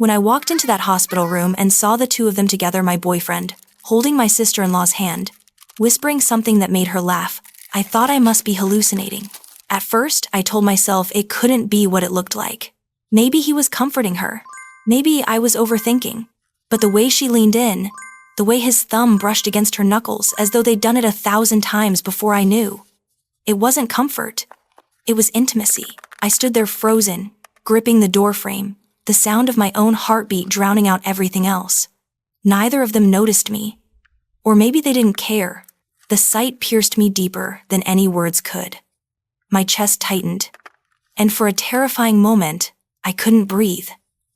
When I walked into that hospital room and saw the two of them together, my boyfriend, holding my sister-in-law's hand, whispering something that made her laugh, I thought I must be hallucinating. At first, I told myself it couldn't be what it looked like. Maybe he was comforting her. Maybe I was overthinking. But the way she leaned in, the way his thumb brushed against her knuckles as though they'd done it 1,000 times before I knew. It wasn't comfort. It was intimacy. I stood there frozen, gripping the doorframe, the sound of my own heartbeat drowning out everything else. Neither of them noticed me. Or maybe they didn't care. The sight pierced me deeper than any words could. My chest tightened. And for a terrifying moment, I couldn't breathe.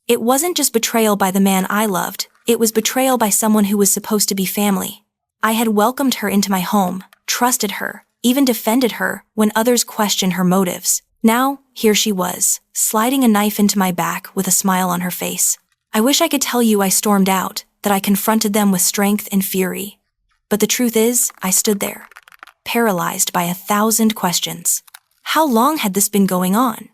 It wasn't just betrayal by the man I loved. It was betrayal by someone who was supposed to be family. I had welcomed her into my home, trusted her, even defended her when others questioned her motives. Now, here she was, sliding a knife into my back with a smile on her face. I wish I could tell you I stormed out, that I confronted them with strength and fury. But the truth is, I stood there, paralyzed by 1,000 questions. How long had this been going on?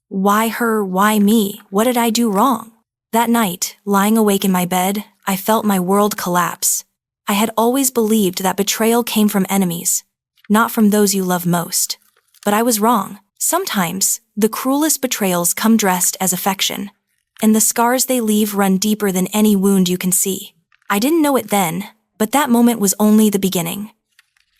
Why her? Why me? What did I do wrong? That night, lying awake in my bed, I felt my world collapse. I had always believed that betrayal came from enemies, not from those you love most. But I was wrong. Sometimes, the cruelest betrayals come dressed as affection, and the scars they leave run deeper than any wound you can see. I didn't know it then, but that moment was only the beginning.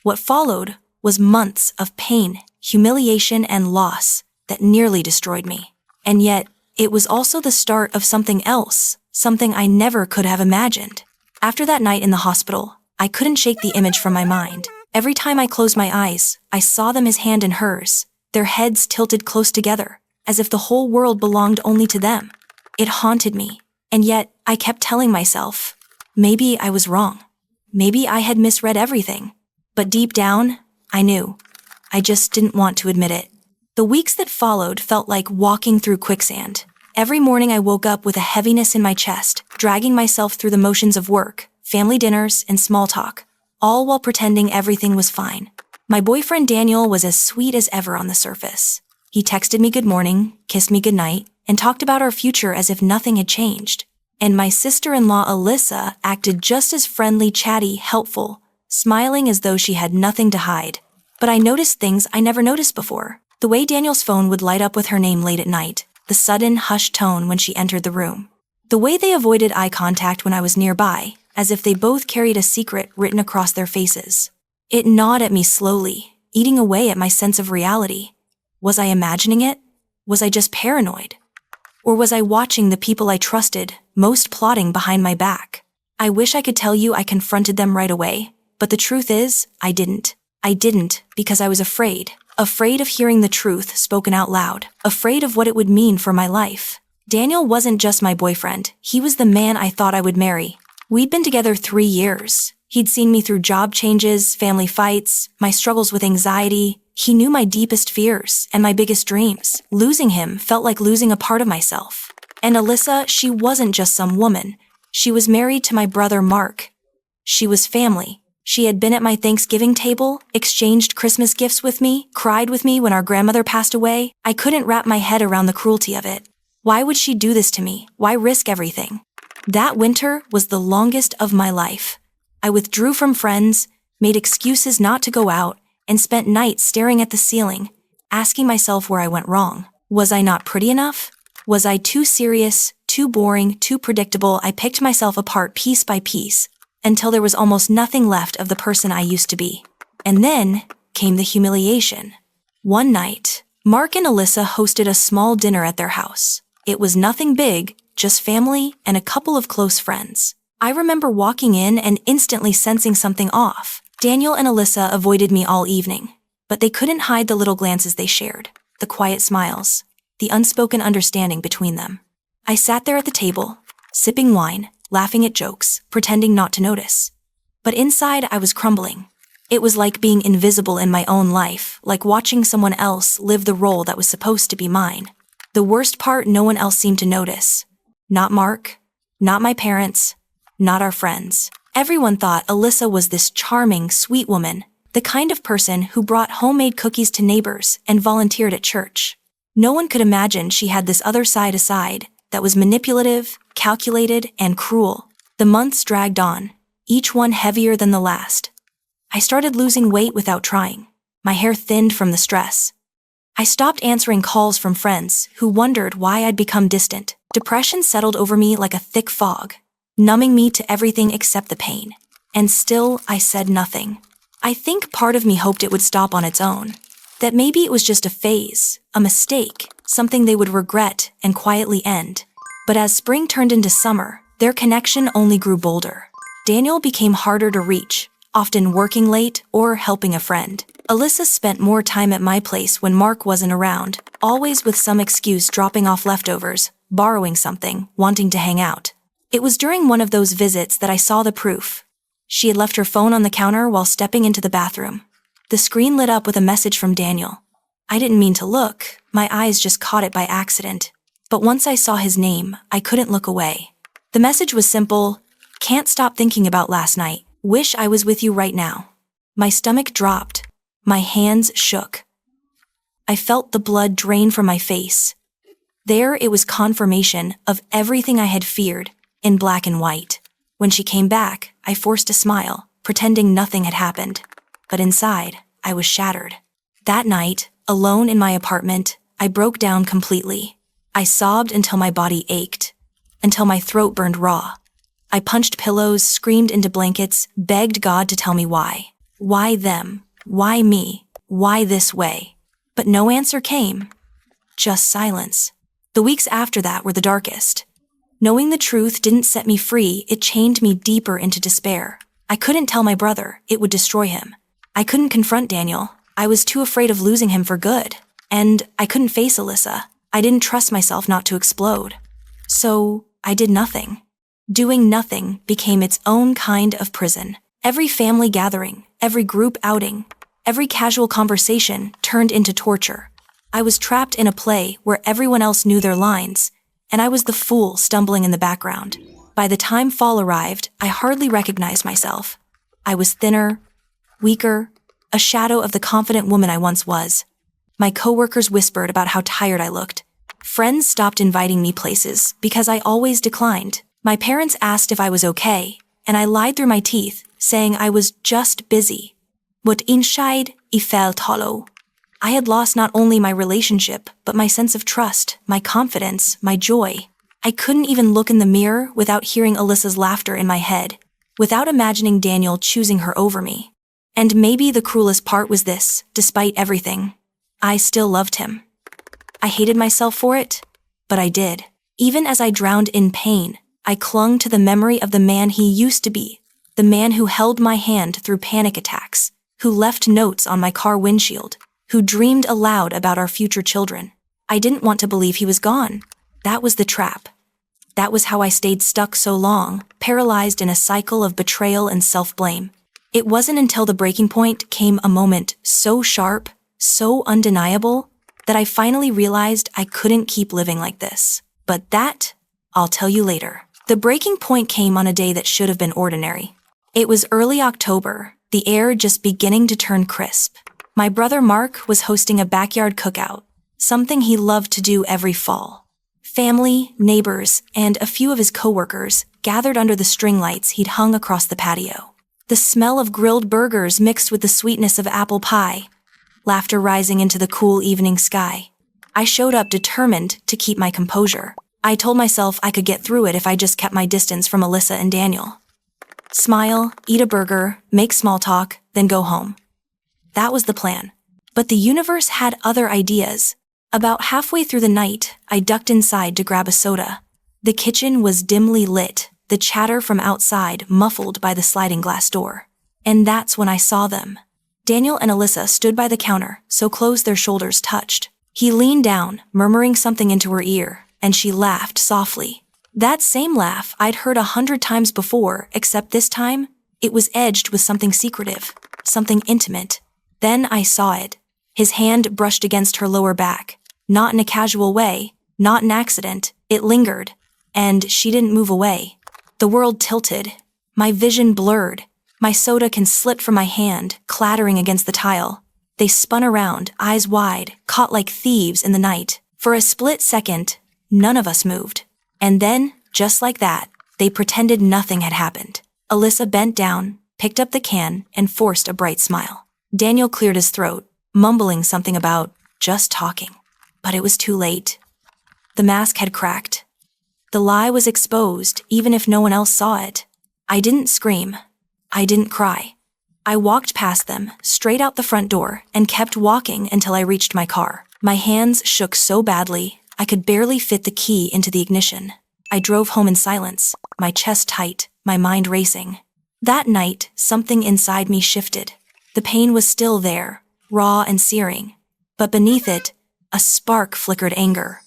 What followed was months of pain, humiliation, and loss that nearly destroyed me. And yet, it was also the start of something else, something I never could have imagined. After that night in the hospital, I couldn't shake the image from my mind. Every time I closed my eyes, I saw them, his hand in hers, their heads tilted close together, as if the whole world belonged only to them. It haunted me, and yet I kept telling myself, maybe I was wrong. Maybe I had misread everything. But deep down, I knew. I just didn't want to admit it. The weeks that followed felt like walking through quicksand. Every morning I woke up with a heaviness in my chest, dragging myself through the motions of work, family dinners, and small talk, all while pretending everything was fine. My boyfriend Daniel was as sweet as ever on the surface. He texted me good morning, kissed me goodnight, and talked about our future as if nothing had changed. And my sister-in-law Alyssa acted just as friendly, chatty, helpful, smiling as though she had nothing to hide. But I noticed things I never noticed before. The way Daniel's phone would light up with her name late at night, the sudden, hushed tone when she entered the room. The way they avoided eye contact when I was nearby, as if they both carried a secret written across their faces. It gnawed at me slowly, eating away at my sense of reality. Was I imagining it? Was I just paranoid? Or was I watching the people I trusted, most plotting behind my back? I wish I could tell you I confronted them right away, but the truth is, I didn't. I didn't because I was afraid. Afraid of hearing the truth spoken out loud. Afraid of what it would mean for my life. Daniel wasn't just my boyfriend. He was the man I thought I would marry. We'd been together 3 years. He'd seen me through job changes, family fights, my struggles with anxiety. He knew my deepest fears and my biggest dreams. Losing him felt like losing a part of myself. And Alyssa, she wasn't just some woman. She was married to my brother Mark. She was family. She had been at my Thanksgiving table, exchanged Christmas gifts with me, cried with me when our grandmother passed away. I couldn't wrap my head around the cruelty of it. Why would she do this to me? Why risk everything? That winter was the longest of my life. I withdrew from friends, made excuses not to go out, and spent nights staring at the ceiling, asking myself where I went wrong. Was I not pretty enough? Was I too serious, too boring, too predictable? I picked myself apart piece by piece, until there was almost nothing left of the person I used to be. And then came the humiliation. One night, Mark and Alyssa hosted a small dinner at their house. It was nothing big, just family and a couple of close friends. I remember walking in and instantly sensing something off. Daniel and Alyssa avoided me all evening, but they couldn't hide the little glances they shared, the quiet smiles, the unspoken understanding between them. I sat there at the table, sipping wine, laughing at jokes, pretending not to notice. But inside I was crumbling. It was like being invisible in my own life, like watching someone else live the role that was supposed to be mine. The worst part, no one else seemed to notice. Not Mark, not my parents, not our friends. Everyone thought Alyssa was this charming, sweet woman, the kind of person who brought homemade cookies to neighbors and volunteered at church. No one could imagine she had this other side, that was manipulative, calculated, and cruel. The months dragged on, each one heavier than the last. I started losing weight without trying. My hair thinned from the stress. I stopped answering calls from friends who wondered why I'd become distant. Depression settled over me like a thick fog, numbing me to everything except the pain. And still, I said nothing. I think part of me hoped it would stop on its own, that maybe it was just a phase, a mistake, something they would regret and quietly end. But as spring turned into summer, their connection only grew bolder. Daniel became harder to reach, often working late or helping a friend. Alyssa spent more time at my place when Mark wasn't around, always with some excuse, dropping off leftovers, borrowing something, wanting to hang out. It was during one of those visits that I saw the proof. She had left her phone on the counter while stepping into the bathroom. The screen lit up with a message from Daniel. I didn't mean to look, my eyes just caught it by accident. But once I saw his name, I couldn't look away. The message was simple: "Can't stop thinking about last night. Wish I was with you right now." My stomach dropped. My hands shook. I felt the blood drain from my face. There it was, confirmation of everything I had feared, in black and white. When she came back, I forced a smile, pretending nothing had happened. But inside, I was shattered. That night, alone in my apartment, I broke down completely. I sobbed until my body ached, until my throat burned raw. I punched pillows, screamed into blankets, begged God to tell me why. Why them? Why me? Why this way? But no answer came. Just silence. The weeks after that were the darkest. Knowing the truth didn't set me free, it chained me deeper into despair. I couldn't tell my brother, it would destroy him. I couldn't confront Daniel. I was too afraid of losing him for good. And I couldn't face Alyssa. I didn't trust myself not to explode. So I did nothing. Doing nothing became its own kind of prison. Every family gathering, every group outing, every casual conversation turned into torture. I was trapped in a play where everyone else knew their lines, and I was the fool stumbling in the background. By the time fall arrived, I hardly recognized myself. I was thinner, weaker, a shadow of the confident woman I once was. My coworkers whispered about how tired I looked. Friends stopped inviting me places because I always declined. My parents asked if I was okay, and I lied through my teeth, saying I was just busy. But inside, I felt hollow. I had lost not only my relationship, but my sense of trust, my confidence, my joy. I couldn't even look in the mirror without hearing Alyssa's laughter in my head, without imagining Daniel choosing her over me. And maybe the cruelest part was this: despite everything, I still loved him. I hated myself for it, but I did. Even as I drowned in pain, I clung to the memory of the man he used to be, the man who held my hand through panic attacks, who left notes on my car windshield, who dreamed aloud about our future children. I didn't want to believe he was gone. That was the trap. That was how I stayed stuck so long, paralyzed in a cycle of betrayal and self-blame. It wasn't until the breaking point came a moment so sharp, so undeniable, that I finally realized I couldn't keep living like this. But that, I'll tell you later. The breaking point came on a day that should have been ordinary. It was early October, the air just beginning to turn crisp. My brother Mark was hosting a backyard cookout, something he loved to do every fall. Family, neighbors, and a few of his coworkers gathered under the string lights he'd hung across the patio. The smell of grilled burgers mixed with the sweetness of apple pie, laughter rising into the cool evening sky. I showed up determined to keep my composure. I told myself I could get through it if I just kept my distance from Alyssa and Daniel. Smile, eat a burger, make small talk, then go home. That was the plan. But the universe had other ideas. About halfway through the night, I ducked inside to grab a soda. The kitchen was dimly lit, the chatter from outside muffled by the sliding glass door. And that's when I saw them. Daniel and Alyssa stood by the counter, so close their shoulders touched. He leaned down, murmuring something into her ear, and she laughed softly. That same laugh I'd heard 100 times before, except this time, it was edged with something secretive, something intimate. Then I saw it. His hand brushed against her lower back. Not in a casual way, not an accident. It lingered, and she didn't move away. The world tilted. My vision blurred. My soda can slipped from my hand, clattering against the tile. They spun around, eyes wide, caught like thieves in the night. For a split second, none of us moved. And then, just like that, they pretended nothing had happened. Alyssa bent down, picked up the can, and forced a bright smile. Daniel cleared his throat, mumbling something about just talking. But it was too late. The mask had cracked. The lie was exposed, even if no one else saw it. I didn't scream. I didn't cry. I walked past them, straight out the front door, and kept walking until I reached my car. My hands shook so badly, I could barely fit the key into the ignition. I drove home in silence, my chest tight, my mind racing. That night, something inside me shifted. The pain was still there, raw and searing. But beneath it, a spark flickered anger.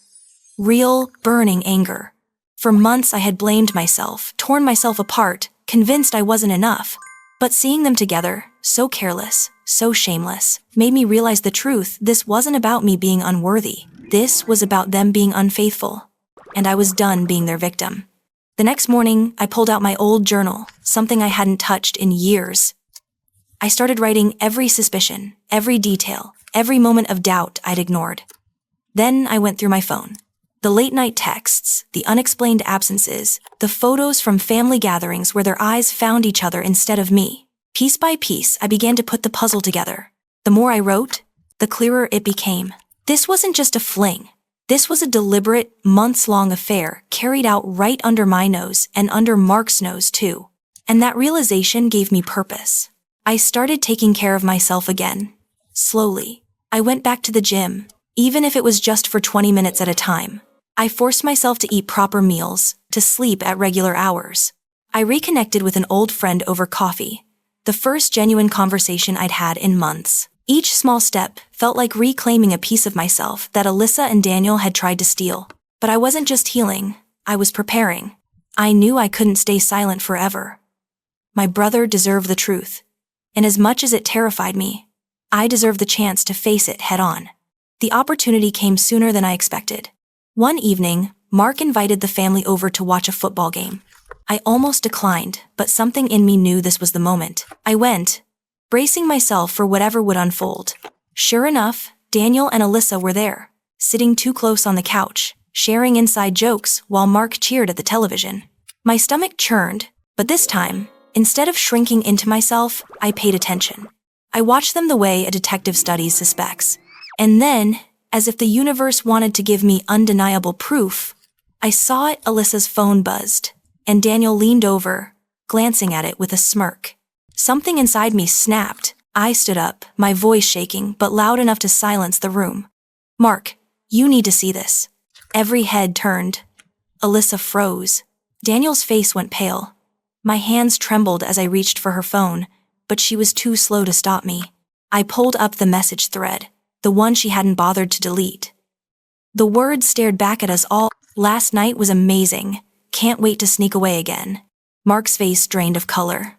Real, burning anger. For months I had blamed myself, torn myself apart, convinced I wasn't enough. But seeing them together, so careless, so shameless, made me realize the truth. This wasn't about me being unworthy. This was about them being unfaithful. And I was done being their victim. The next morning, I pulled out my old journal, something I hadn't touched in years. I started writing every suspicion, every detail, every moment of doubt I'd ignored. Then I went through my phone. The late-night texts, the unexplained absences, the photos from family gatherings where their eyes found each other instead of me. Piece by piece, I began to put the puzzle together. The more I wrote, the clearer it became. This wasn't just a fling. This was a deliberate, months-long affair carried out right under my nose and under Mark's nose, too. And that realization gave me purpose. I started taking care of myself again. Slowly. I went back to the gym, even if it was just for 20 minutes at a time. I forced myself to eat proper meals, to sleep at regular hours. I reconnected with an old friend over coffee, the first genuine conversation I'd had in months. Each small step felt like reclaiming a piece of myself that Alyssa and Daniel had tried to steal. But I wasn't just healing, I was preparing. I knew I couldn't stay silent forever. My brother deserved the truth, and as much as it terrified me, I deserved the chance to face it head on. The opportunity came sooner than I expected. One evening, Mark invited the family over to watch a football game. I almost declined, but something in me knew this was the moment. I went, bracing myself for whatever would unfold. Sure enough, Daniel and Alyssa were there, sitting too close on the couch, sharing inside jokes while Mark cheered at the television. My stomach churned, but this time, instead of shrinking into myself, I paid attention. I watched them the way a detective studies suspects. And then, as if the universe wanted to give me undeniable proof, I saw it. Alyssa's phone buzzed, and Daniel leaned over, glancing at it with a smirk. Something inside me snapped. I stood up, my voice shaking but loud enough to silence the room. "Mark, you need to see this." Every head turned. Alyssa froze. Daniel's face went pale. My hands trembled as I reached for her phone, but she was too slow to stop me. I pulled up the message thread, the one she hadn't bothered to delete. The words stared back at us all. "Last night was amazing. Can't wait to sneak away again." Mark's face drained of color.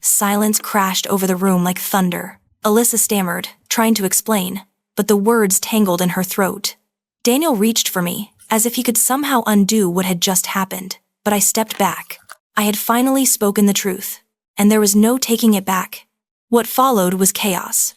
Silence crashed over the room like thunder. Alyssa stammered, trying to explain, but the words tangled in her throat. Daniel reached for me, as if he could somehow undo what had just happened, but I stepped back. I had finally spoken the truth, and there was no taking it back. What followed was chaos.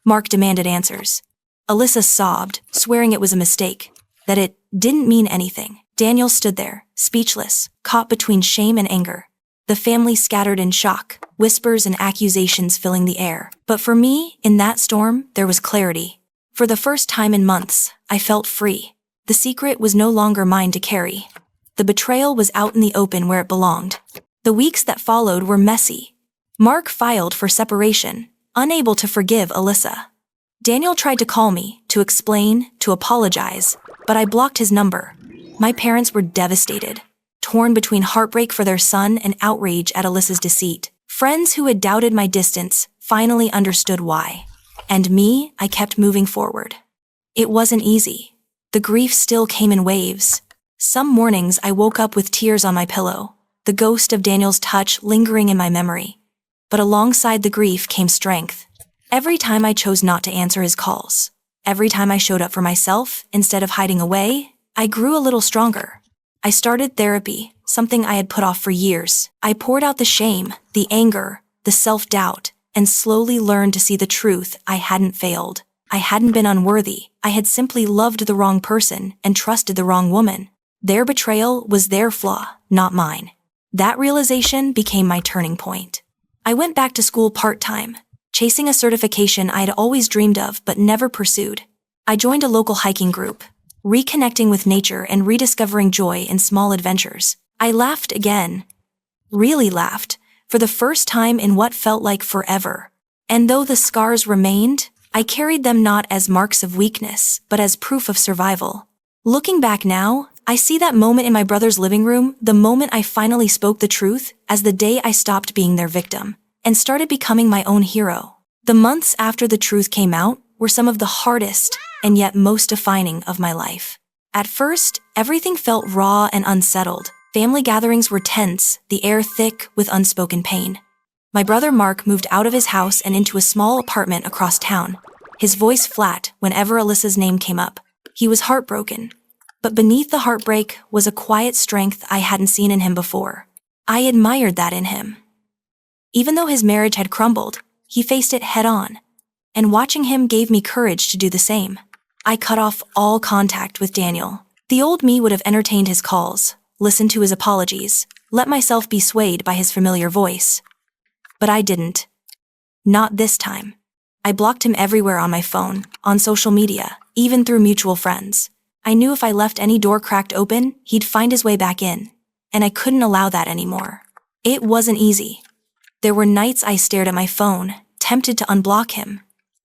Mark demanded answers. Alyssa sobbed, swearing it was a mistake, that it didn't mean anything. Daniel stood there, speechless, caught between shame and anger. The family scattered in shock, whispers and accusations filling the air. But for me, in that storm, there was clarity. For the first time in months, I felt free. The secret was no longer mine to carry. The betrayal was out in the open where it belonged. The weeks that followed were messy. Mark filed for separation, unable to forgive Alyssa. Daniel tried to call me, to explain, to apologize, but I blocked his number. My parents were devastated, torn between heartbreak for their son and outrage at Alyssa's deceit. Friends who had doubted my distance finally understood why. And me, I kept moving forward. It wasn't easy. The grief still came in waves. Some mornings I woke up with tears on my pillow, the ghost of Daniel's touch lingering in my memory. But alongside the grief came strength. Every time I chose not to answer his calls, every time I showed up for myself instead of hiding away, I grew a little stronger. I started therapy, something I had put off for years. I poured out the shame, the anger, the self-doubt, and slowly learned to see the truth. I hadn't failed. I hadn't been unworthy. I had simply loved the wrong person and trusted the wrong woman. Their betrayal was their flaw, not mine. That realization became my turning point. I went back to school part-time, chasing a certification I had always dreamed of but never pursued. I joined a local hiking group, reconnecting with nature and rediscovering joy in small adventures. I laughed again, really laughed, for the first time in what felt like forever. And though the scars remained, I carried them not as marks of weakness, but as proof of survival. Looking back now, I see that moment in my brother's living room, the moment I finally spoke the truth, as the day I stopped being their victim and started becoming my own hero. The months after the truth came out were some of the hardest and yet most defining of my life. At first, everything felt raw and unsettled. Family gatherings were tense, the air thick with unspoken pain. My brother Mark moved out of his house and into a small apartment across town, his voice flat whenever Alyssa's name came up. He was heartbroken, but beneath the heartbreak was a quiet strength I hadn't seen in him before. I admired that in him. Even though his marriage had crumbled, he faced it head-on, and watching him gave me courage to do the same. I cut off all contact with Daniel. The old me would have entertained his calls, listened to his apologies, let myself be swayed by his familiar voice. But I didn't. Not this time. I blocked him everywhere on my phone, on social media, even through mutual friends. I knew if I left any door cracked open, he'd find his way back in, and I couldn't allow that anymore. It wasn't easy. There were nights I stared at my phone, tempted to unblock him,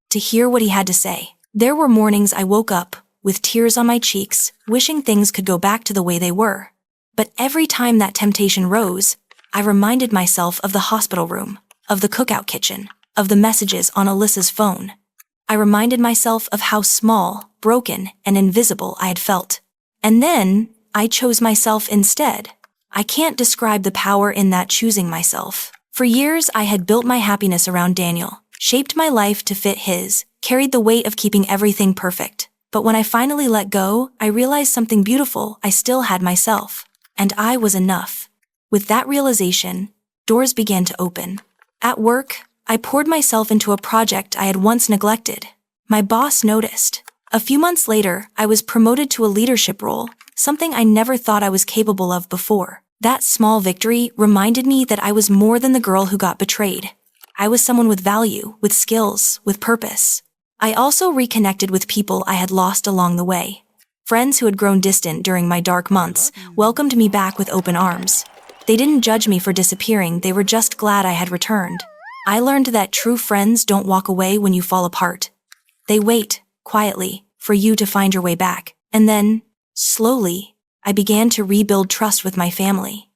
to hear what he had to say. There were mornings I woke up, with tears on my cheeks, wishing things could go back to the way they were. But every time that temptation rose, I reminded myself of the hospital room, of the cookout kitchen, of the messages on Alyssa's phone. I reminded myself of how small, broken, and invisible I had felt. And then, I chose myself instead. I can't describe the power in that choosing myself. For years, I had built my happiness around Daniel, shaped my life to fit his, carried the weight of keeping everything perfect. But when I finally let go, I realized something beautiful. I still had myself. And I was enough. With that realization, doors began to open. At work, I poured myself into a project I had once neglected. My boss noticed. A few months later, I was promoted to a leadership role, something I never thought I was capable of before. That small victory reminded me that I was more than the girl who got betrayed. I was someone with value, with skills, with purpose. I also reconnected with people I had lost along the way. Friends who had grown distant during my dark months welcomed me back with open arms. They didn't judge me for disappearing, they were just glad I had returned. I learned that true friends don't walk away when you fall apart. They wait, quietly, for you to find your way back. And then, slowly, I began to rebuild trust with my family.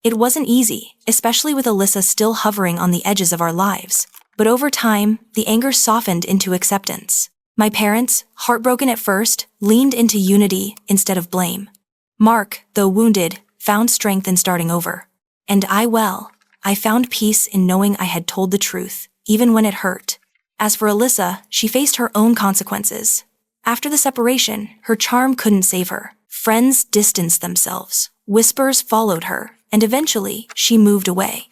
It wasn't easy, especially with Alyssa still hovering on the edges of our lives. But over time, the anger softened into acceptance. My parents, heartbroken at first, leaned into unity instead of blame. Mark, though wounded, found strength in starting over. And I found peace in knowing I had told the truth, even when it hurt. As for Alyssa, she faced her own consequences. After the separation, her charm couldn't save her. Friends distanced themselves. Whispers followed her, and eventually, she moved away.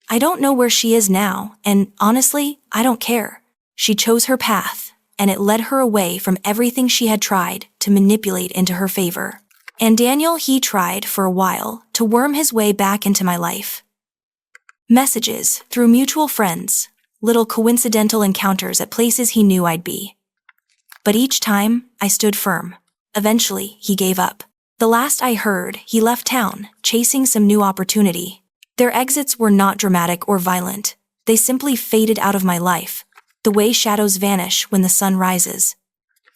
I don't know where she is now, and honestly, I don't care. She chose her path, and it led her away from everything she had tried to manipulate into her favor. And Daniel, he tried, for a while, to worm his way back into my life. Messages, through mutual friends, little coincidental encounters at places he knew I'd be. But each time, I stood firm. Eventually, he gave up. The last I heard, he left town, chasing some new opportunity. Their exits were not dramatic or violent. They simply faded out of my life, the way shadows vanish when the sun rises.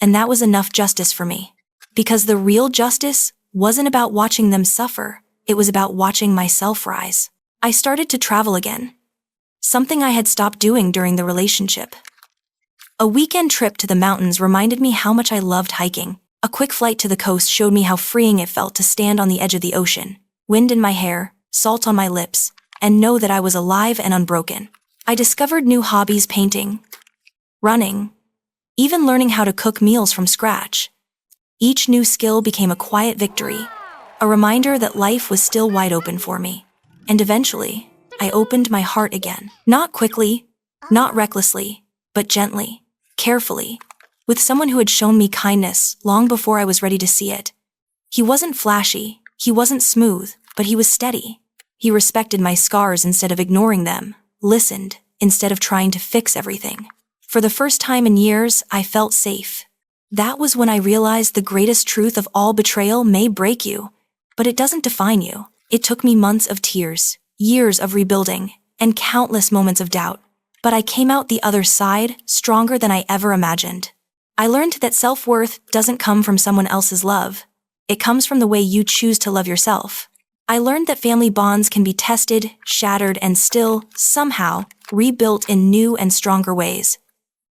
And that was enough justice for me. Because the real justice wasn't about watching them suffer, it was about watching myself rise. I started to travel again, something I had stopped doing during the relationship. A weekend trip to the mountains reminded me how much I loved hiking. A quick flight to the coast showed me how freeing it felt to stand on the edge of the ocean, wind in my hair, salt on my lips, and know that I was alive and unbroken. I discovered new hobbies: painting, running, even learning how to cook meals from scratch. Each new skill became a quiet victory, a reminder that life was still wide open for me. And eventually, I opened my heart again. Not quickly, not recklessly, but gently, carefully, with someone who had shown me kindness long before I was ready to see it. He wasn't flashy, he wasn't smooth, but he was steady. He respected my scars instead of ignoring them, listened instead of trying to fix everything. For the first time in years, I felt safe. That was when I realized the greatest truth of all: betrayal may break you, but it doesn't define you. It took me months of tears, years of rebuilding, and countless moments of doubt. But I came out the other side stronger than I ever imagined. I learned that self-worth doesn't come from someone else's love. It comes from the way you choose to love yourself. I learned that family bonds can be tested, shattered, and still, somehow, rebuilt in new and stronger ways.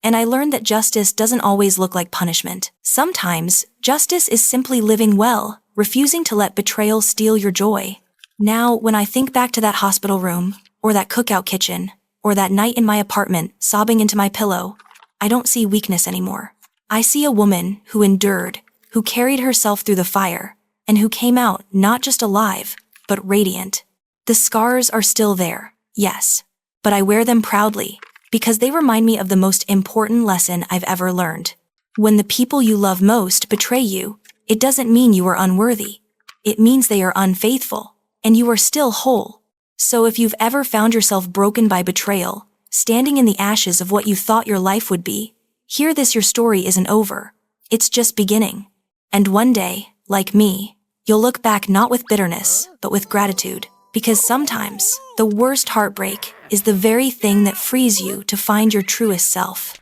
And I learned that justice doesn't always look like punishment. Sometimes, justice is simply living well, refusing to let betrayal steal your joy. Now, when I think back to that hospital room, or that cookout kitchen, or that night in my apartment sobbing into my pillow, I don't see weakness anymore. I see a woman who endured, who carried herself through the fire, and who came out not just alive, but radiant. The scars are still there, yes, but I wear them proudly, because they remind me of the most important lesson I've ever learned. When the people you love most betray you, it doesn't mean you are unworthy. It means they are unfaithful, and you are still whole. So if you've ever found yourself broken by betrayal, standing in the ashes of what you thought your life would be, hear this: your story isn't over. It's just beginning. And one day, like me, you'll look back not with bitterness, but with gratitude. Because sometimes, the worst heartbreak is the very thing that frees you to find your truest self.